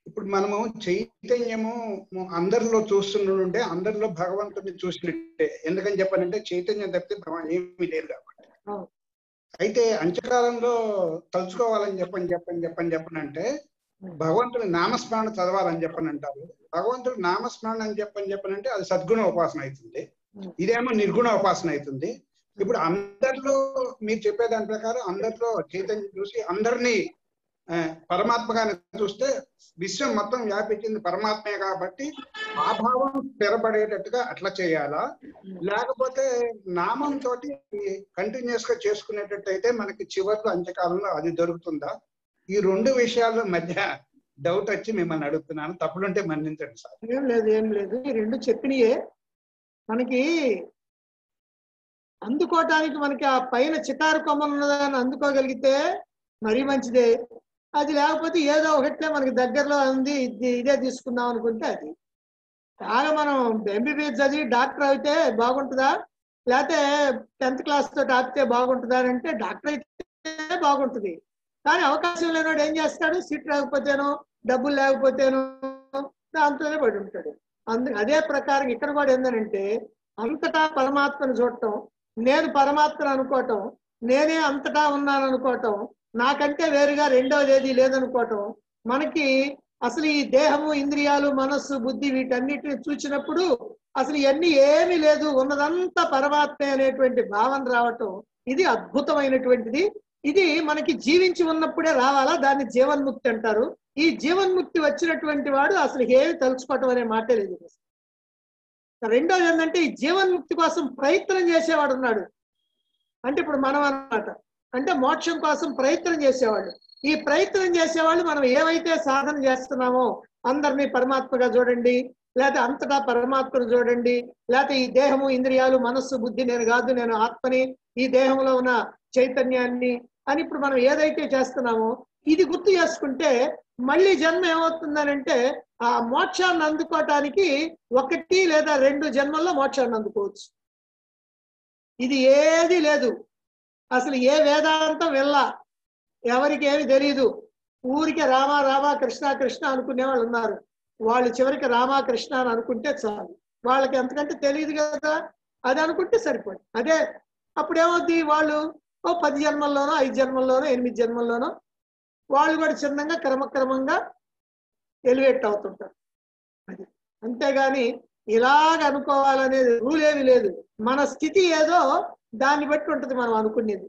ఇప్పుడు మనము చైతన్యము అందరిలో చూస్తుంటే అందరిలో భగవంతుడిని చూసినట్టే. ఎందుకని చెప్పానంటే చైతన్యం తప్పితే ఏమీ లేదు కాబట్టి. అయితే అంత్యకాలంలో తలుచుకోవాలని చెప్పనంటే భగవంతుడి నామస్మరణ చదవాలని చెప్పనంటారు. భగవంతుడి నామస్మరణ అని చెప్పనంటే అది సద్గుణ ఉపాసన అవుతుంది, ఇదేమో నిర్గుణ ఉపాసన అవుతుంది. ఇప్పుడు అందరిలో మీరు చెప్పేదాని ప్రకారం అందరిలో చైతన్యం చూసి అందరినీ పరమాత్మగానే చూస్తే విశ్వం మొత్తం వ్యాపించింది పరమాత్మే కాబట్టి ఆ భావం స్థిరపడేటట్టుగా అట్లా చేయాలా, లేకపోతే నామంతో కంటిన్యూస్ గా చేసుకునేటట్టు అయితే మనకి చివరిలో అంత్యకాలంలో అది దొరుకుతుందా? ఈ రెండు విషయాల మధ్య డౌట్ వచ్చి మిమ్మల్ని అడుగుతున్నాను. తప్పులుంటే మన్నించండి సార్. ఏం లేదు ఈ రెండు చెప్పినయే. మనకి అందుకోవటానికి మనకి ఆ పైన చిటారు కొమ్మలు ఉన్నదాన్ని అందుకోగలిగితే మరీ మంచిదే. అది లేకపోతే ఏదో ఒకటే మనకి దగ్గరలో ఉంది, ఇదే తీసుకుందాం అనుకుంటే అది బాగా. మనం ఎంబీబీఎస్ చదివి డాక్టర్ అయితే బాగుంటుందా, లేకపోతే 10th క్లాస్ తో ఆపితే బాగుంటుందా అంటే డాక్టర్ అయితే బాగుంటుంది. కానీ అవకాశం లేనివాడు ఏం చేస్తాడు? సీట్ లేకపోతేనో డబ్బులు లేకపోతేనో దాంతోనే పడి ఉంటాడు. అదే ప్రకారం ఇక్కడ కూడా ఏంటంటే అంతటా పరమాత్మను చూడటం, నేను పరమాత్మను అనుకోవటం, నేనే అంతటా ఉన్నాను అనుకోవటం, నాకంటే వేరుగా రెండోది ఏది లేదనుకోవటం. మనకి అసలు ఈ దేహము, ఇంద్రియాలు, మనస్సు, బుద్ధి వీటన్నిటిని చూసినప్పుడు అసలు ఇవన్నీ ఏమీ లేదు, ఉన్నదంతా పరమాత్మే అనేటువంటి భావన రావటం ఇది అద్భుతమైనటువంటిది. ఇది మనకి జీవించి ఉన్నప్పుడే రావాలా, దాన్ని జీవన్ముక్తి అంటారు. ఈ జీవన్ముక్తి వచ్చినటువంటి వాడు అసలు ఏమి తలుచుకోవటం అనే మాటే లేదు. రెండోది ఏంటంటే ఈ జీవన్ముక్తి కోసం ప్రయత్నం చేసేవాడు ఉన్నాడు. అంటే ఇప్పుడు మనం అన్నమాట అంటే మోక్షం కోసం ప్రయత్నం చేసేవాళ్ళు. ఈ ప్రయత్నం చేసేవాళ్ళు మనం ఏవైతే సాధన చేస్తున్నామో అందరినీ పరమాత్మగా చూడండి, లేకపోతే అంతటా పరమాత్మను చూడండి, లేకపోతే ఈ దేహము, ఇంద్రియాలు, మనస్సు, బుద్ధి నేను కాదు, నేను ఆత్మని, ఈ దేహంలో ఉన్న చైతన్యాన్ని అని ఇప్పుడు మనం ఏదైతే చేస్తున్నామో ఇది గుర్తు చేసుకుంటే మళ్ళీ జన్మ ఏమవుతుందనంటే ఆ మోక్షాన్ని అందుకోవటానికి 1 లేదా 2 జన్మల్లో మోక్షాన్ని అందుకోవచ్చు. ఇది ఏది లేదు, అసలు ఏ వేదాంతం వెళ్ళా, ఎవరికి ఏమి తెలియదు, ఊరికే రామ రామ కృష్ణ కృష్ణ అనుకునే వాళ్ళు ఉన్నారు. వాళ్ళు చివరికి రామ కృష్ణ అని అనుకుంటే చాలు, వాళ్ళకి ఎంతకంటే తెలియదు కదా, అది అనుకుంటే సరిపోదు. అదే అప్పుడు ఏమవుద్ది, వాళ్ళు 10 జన్మల్లోనో 5 జన్మల్లోనో 8 జన్మల్లోనో వాళ్ళు కూడా చిన్నగా క్రమక్రమంగా ఎలివేట్ అవుతుంటారు. అది అంతేగాని ఇలాగ అనుకోవాలనేది రూల్ ఏమి లేదు. మన స్థితి ఏదో దాన్ని బట్టి ఉంటుంది మనం అనుకునేది.